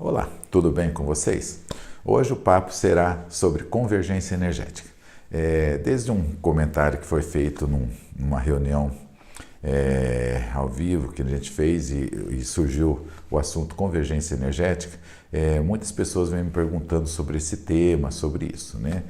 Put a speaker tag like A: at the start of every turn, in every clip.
A: Olá, tudo bem com vocês? Hoje o papo será sobre convergência energética. Desde um comentário que foi feito numa reunião ao vivo que a gente fez e surgiu o assunto convergência energética, muitas pessoas vêm me perguntando sobre esse tema, sobre isso, né?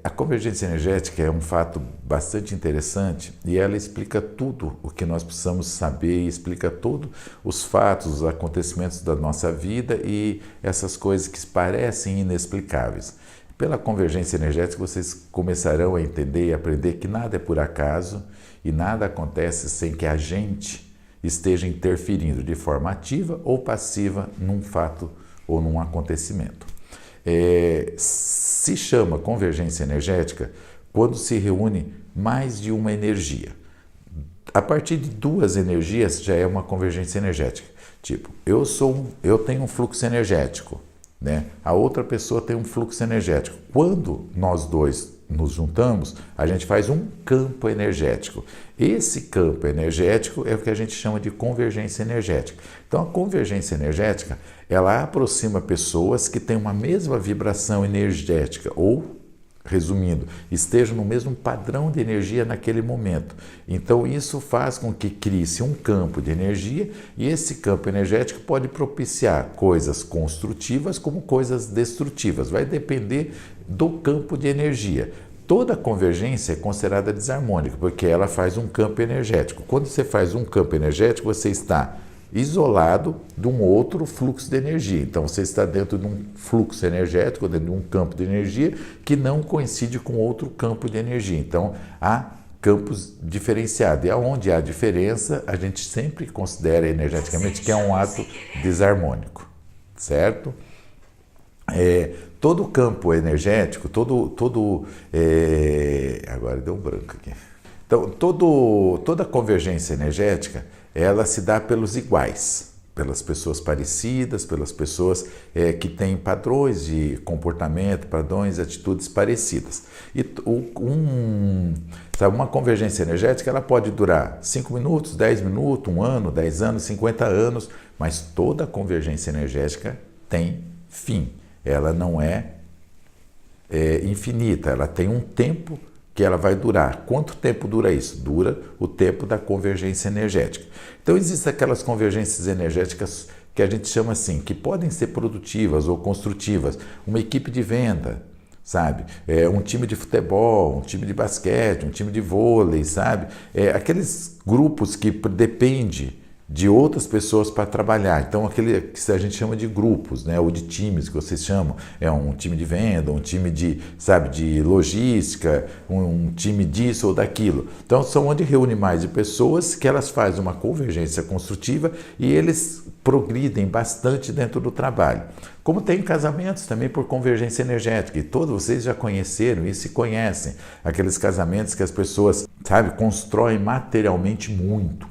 A: A convergência energética é um fato bastante interessante e ela explica tudo o que nós precisamos saber, e explica todos os fatos, os acontecimentos da nossa vida e essas coisas que parecem inexplicáveis. Pela convergência energética vocês começarão a entender e aprender que nada é por acaso e nada acontece sem que a gente esteja interferindo de forma ativa ou passiva num fato ou num acontecimento. Se chama convergência energética quando se reúne mais de uma energia. A partir de duas energias já é uma convergência energética. Tipo, eu tenho um fluxo energético, né? A outra pessoa tem um fluxo energético. Quando nós dois nos juntamos, a gente faz um campo energético. Esse campo energético é o que a gente chama de convergência energética. Então, a convergência energética, ela aproxima pessoas que têm uma mesma vibração energética ou, resumindo, estejam no mesmo padrão de energia naquele momento. Então, isso faz com que crie-se um campo de energia e esse campo energético pode propiciar coisas construtivas como coisas destrutivas. Vai depender do campo de energia. Toda convergência é considerada desarmônica, porque ela faz um campo energético. Quando você faz um campo energético, você está isolado de um outro fluxo de energia. Então, você está dentro de um fluxo energético, dentro de um campo de energia que não coincide com outro campo de energia. Então, há campos diferenciados. E aonde há diferença, a gente sempre considera energeticamente que é um ato desarmônico, certo? Todo campo energético, agora deu um branco aqui. Então, toda convergência energética, ela se dá pelos iguais, pelas pessoas parecidas, pelas pessoas que têm padrões de comportamento, padrões de atitudes parecidas. E uma convergência energética, ela pode durar 5 minutos, 10 minutos, 1 ano, 10 anos, 50 anos, mas toda convergência energética tem fim. Ela não é infinita, ela tem um tempo que ela vai durar. Quanto tempo dura isso? Dura o tempo da convergência energética. Então, existem aquelas convergências energéticas que a gente chama assim, que podem ser produtivas ou construtivas. Uma equipe de venda, sabe? Um time de futebol, um time de basquete, um time de vôlei, sabe? Aqueles grupos que dependem de outras pessoas para trabalhar. Então, aquele que a gente chama de grupos, né? Ou de times que vocês chamam. É um time de venda, um time de logística, um time disso ou daquilo. Então, são onde reúne mais de pessoas que elas fazem uma convergência construtiva e eles progridem bastante dentro do trabalho. Como tem casamentos também por convergência energética, e todos vocês já conheceram e se conhecem, aqueles casamentos que as pessoas, constroem materialmente muito,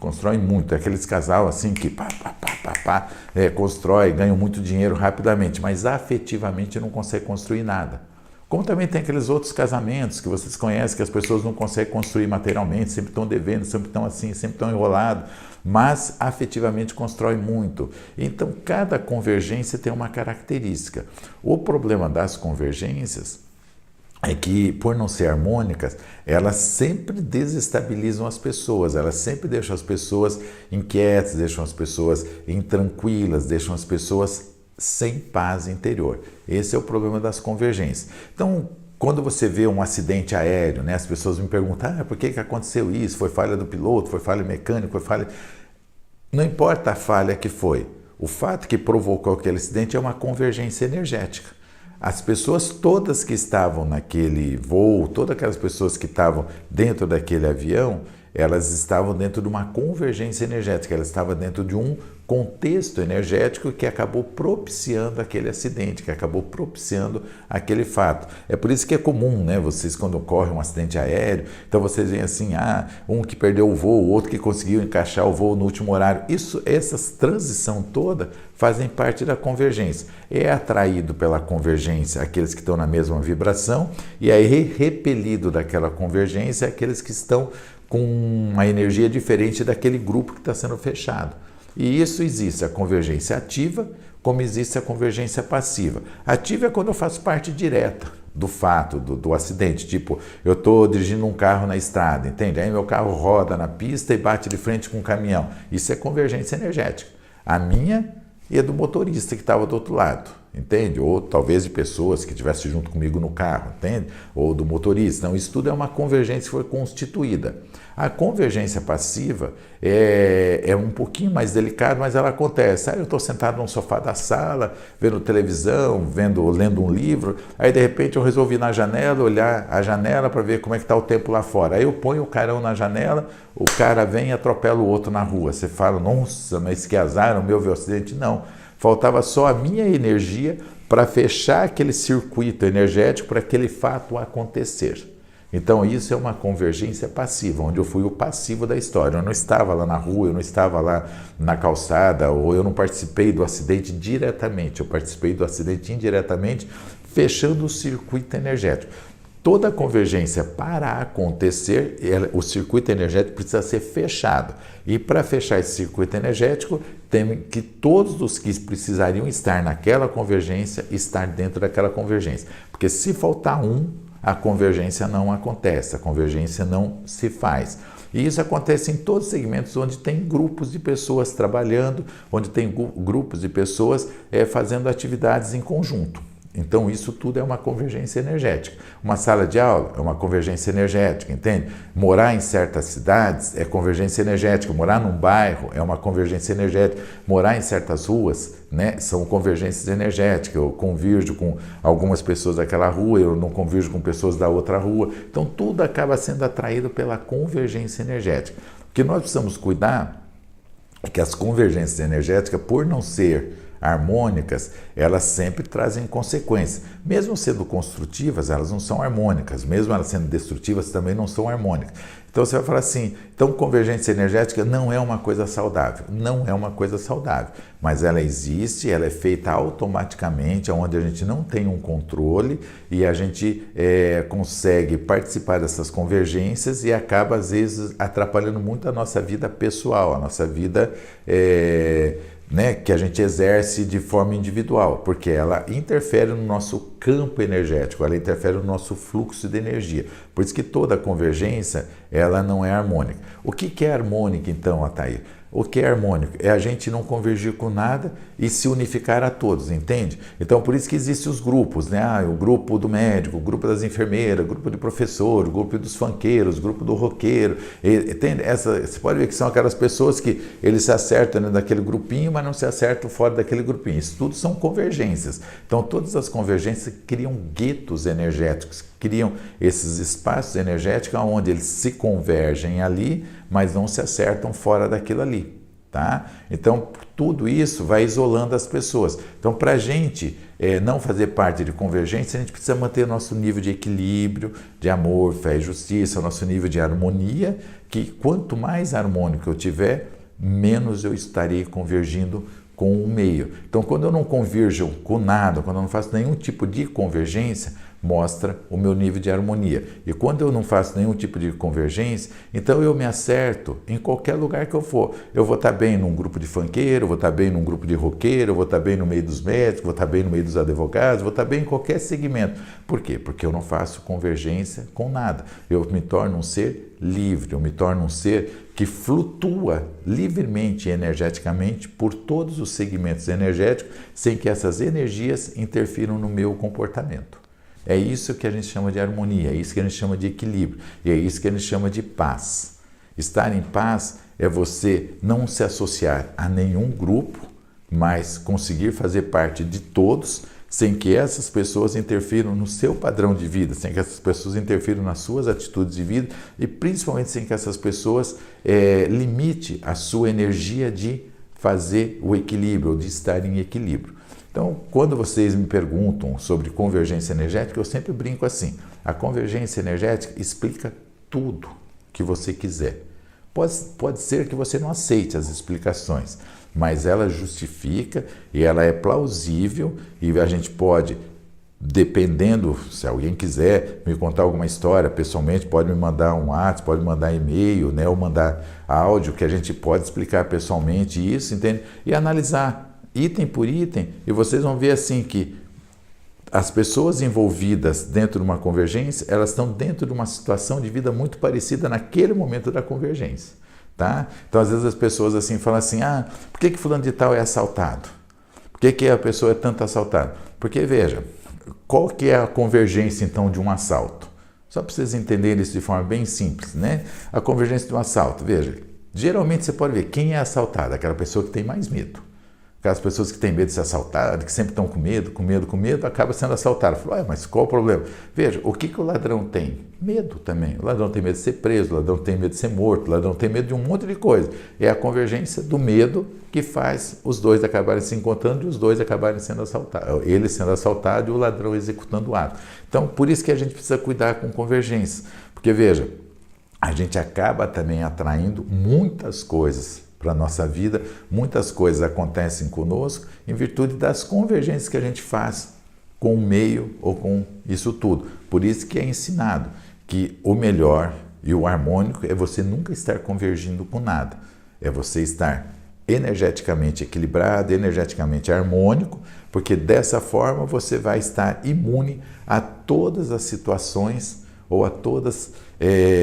A: aqueles casal assim que constrói, ganham muito dinheiro rapidamente, mas afetivamente não consegue construir nada. Como também tem aqueles outros casamentos que vocês conhecem, que as pessoas não conseguem construir materialmente, sempre estão devendo, sempre estão assim, sempre estão enrolados, mas afetivamente constrói muito. Então, cada convergência tem uma característica. O problema das convergências é que, por não ser harmônicas, elas sempre desestabilizam as pessoas, elas sempre deixam as pessoas inquietas, deixam as pessoas intranquilas, deixam as pessoas sem paz interior. Esse é o problema das convergências. Então, quando você vê um acidente aéreo, né, as pessoas me perguntam, por que aconteceu isso? Foi falha do piloto, foi falha mecânica, foi falha... Não importa a falha que foi, o fato que provocou aquele acidente é uma convergência energética. As pessoas todas que estavam naquele voo, todas aquelas pessoas que estavam dentro daquele avião, elas estavam dentro de uma convergência energética, elas estavam dentro de um contexto energético que acabou propiciando aquele acidente, que acabou propiciando aquele fato. É por isso que é comum, né? Vocês quando ocorre um acidente aéreo, então vocês veem assim, um que perdeu o voo, o outro que conseguiu encaixar o voo no último horário. Essa transição toda fazem parte da convergência. É atraído pela convergência aqueles que estão na mesma vibração e aí repelido daquela convergência aqueles que estão com uma energia diferente daquele grupo que está sendo fechado. E isso existe a convergência ativa, como existe a convergência passiva. Ativa é quando eu faço parte direta do fato, do acidente. Tipo, eu estou dirigindo um carro na estrada, entende? Aí meu carro roda na pista e bate de frente com um caminhão. Isso é convergência energética. A minha e a do motorista que estava do outro lado, entende? Ou talvez de pessoas que estivessem junto comigo no carro, entende? Ou do motorista. Então, isso tudo é uma convergência que foi constituída. A convergência passiva é um pouquinho mais delicada, mas ela acontece. Aí eu estou sentado no sofá da sala, vendo televisão, lendo um livro, aí de repente eu resolvi ir na janela, olhar a janela para ver como é que está o tempo lá fora. Aí eu ponho o carão na janela, o cara vem e atropela o outro na rua. Você fala, nossa, mas que azar, o meu viu acidente. Não, faltava só a minha energia para fechar aquele circuito energético para aquele fato acontecer. Então isso é uma convergência passiva, onde eu fui o passivo da história. Eu não estava lá na rua, eu não estava lá na calçada, ou eu não participei do acidente diretamente, eu participei do acidente indiretamente, fechando o circuito energético. Toda convergência, para acontecer, o circuito energético precisa ser fechado. E para fechar esse circuito energético, tem que todos os que precisariam estar naquela convergência, estar dentro daquela convergência. Porque se faltar um, a convergência não acontece, a convergência não se faz. E isso acontece em todos os segmentos onde tem grupos de pessoas trabalhando, onde tem grupos de pessoas fazendo atividades em conjunto. Então isso tudo é uma convergência energética. Uma sala de aula é uma convergência energética, entende? Morar em certas cidades é convergência energética. Morar num bairro é uma convergência energética. Morar em certas ruas, né, são convergências energéticas. Eu convirjo com algumas pessoas daquela rua, eu não convirjo com pessoas da outra rua. Então tudo acaba sendo atraído pela convergência energética. O que nós precisamos cuidar é que as convergências energéticas, por não ser harmônicas, elas sempre trazem consequências. Mesmo sendo construtivas, elas não são harmônicas. Mesmo elas sendo destrutivas, também não são harmônicas. Então você vai falar assim, então convergência energética não é uma coisa saudável. Não é uma coisa saudável. Mas ela existe, ela é feita automaticamente, onde a gente não tem um controle e a gente consegue participar dessas convergências e acaba, às vezes, atrapalhando muito a nossa vida pessoal, a nossa vida que a gente exerce de forma individual, porque ela interfere no nosso campo energético, ela interfere no nosso fluxo de energia. Por isso que toda convergência, ela não é harmônica. O que é harmônica então, Atair? O que é harmônico? É a gente não convergir com nada e se unificar a todos, entende? Então, por isso que existem os grupos, né? O grupo do médico, o grupo das enfermeiras, o grupo de professor, o grupo dos funkeiros, o grupo do roqueiro. Entende? Você pode ver que são aquelas pessoas que eles se acertam dentro daquele grupinho, mas não se acertam fora daquele grupinho. Isso tudo são convergências. Então, todas as convergências criam guetos energéticos, criam esses espaços energéticos onde eles se convergem ali, mas não se acertam fora daquilo ali, tá? Então, tudo isso vai isolando as pessoas. Então, para a gente não fazer parte de convergência, a gente precisa manter nosso nível de equilíbrio, de amor, fé e justiça, nosso nível de harmonia, que quanto mais harmônico eu tiver, menos eu estarei convergindo com o meio. Então, quando eu não convirjo com nada, quando eu não faço nenhum tipo de convergência, mostra o meu nível de harmonia. E quando eu não faço nenhum tipo de convergência, então eu me acerto em qualquer lugar que eu for. Eu vou estar bem num grupo de funkeiro, vou estar bem num grupo de roqueiro, vou estar bem no meio dos médicos, vou estar bem no meio dos advogados, vou estar bem em qualquer segmento. Por quê? Porque eu não faço convergência com nada. Eu me torno um ser livre, eu me torno um ser que flutua livremente e energeticamente por todos os segmentos energéticos, sem que essas energias interfiram no meu comportamento. É isso que a gente chama de harmonia, é isso que a gente chama de equilíbrio, e é isso que a gente chama de paz. Estar em paz é você não se associar a nenhum grupo, mas conseguir fazer parte de todos, sem que essas pessoas interfiram no seu padrão de vida, sem que essas pessoas interfiram nas suas atitudes de vida e principalmente sem que essas pessoas limite a sua energia de fazer o equilíbrio, ou de estar em equilíbrio. Então, quando vocês me perguntam sobre convergência energética, eu sempre brinco assim, a convergência energética explica tudo que você quiser. Pode ser que você não aceite as explicações, mas ela justifica e ela é plausível e a gente pode Dependendo, se alguém quiser me contar alguma história pessoalmente, pode me mandar um WhatsApp, pode mandar e-mail, né, ou mandar áudio, que a gente pode explicar pessoalmente isso, entende? E analisar item por item, e vocês vão ver assim que as pessoas envolvidas dentro de uma convergência, elas estão dentro de uma situação de vida muito parecida naquele momento da convergência, tá? Então, às vezes as pessoas assim falam assim, por que fulano de tal é assaltado? Por que a pessoa é tanto assaltada? Porque, veja, qual que é a convergência, então, de um assalto? Só para vocês entenderem isso de forma bem simples, né? A convergência de um assalto, veja, geralmente você pode ver quem é assaltado, aquela pessoa que tem mais medo. Aquelas pessoas que têm medo de ser assaltadas, que sempre estão com medo, acaba sendo assaltado. Fala, mas qual o problema? Veja, o que o ladrão tem? Medo também. O ladrão tem medo de ser preso, o ladrão tem medo de ser morto, o ladrão tem medo de um monte de coisa. É a convergência do medo que faz os dois acabarem se encontrando e os dois acabarem sendo assaltados. Ele sendo assaltado e o ladrão executando o ato. Então, por isso que a gente precisa cuidar com convergência. Porque, veja, a gente acaba também atraindo muitas coisas para a nossa vida, muitas coisas acontecem conosco em virtude das convergências que a gente faz com o meio ou com isso tudo. Por isso que é ensinado que o melhor e o harmônico é você nunca estar convergindo com nada. É você estar energeticamente equilibrado, energeticamente harmônico, porque dessa forma você vai estar imune a todas as situações ou a todas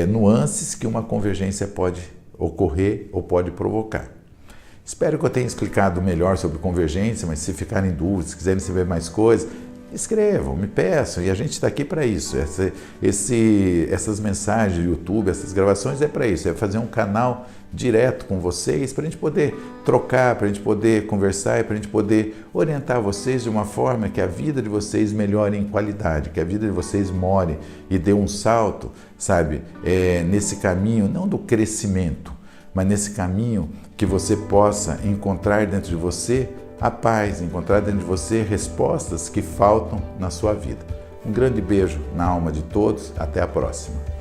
A: nuances que uma convergência pode ocorrer ou pode provocar. Espero que eu tenha explicado melhor sobre convergência, mas se ficarem dúvidas, se quiserem saber mais coisas, escrevam, me peçam, e a gente está aqui para isso. Essas mensagens do YouTube, essas gravações é para isso, é fazer um canal direto com vocês, para a gente poder trocar, para a gente poder conversar e para a gente poder orientar vocês de uma forma que a vida de vocês melhore em qualidade, que a vida de vocês more e dê um salto, sabe, nesse caminho, não do crescimento, mas nesse caminho que você possa encontrar dentro de você a paz, encontrar dentro de você respostas que faltam na sua vida. Um grande beijo na alma de todos, até a próxima.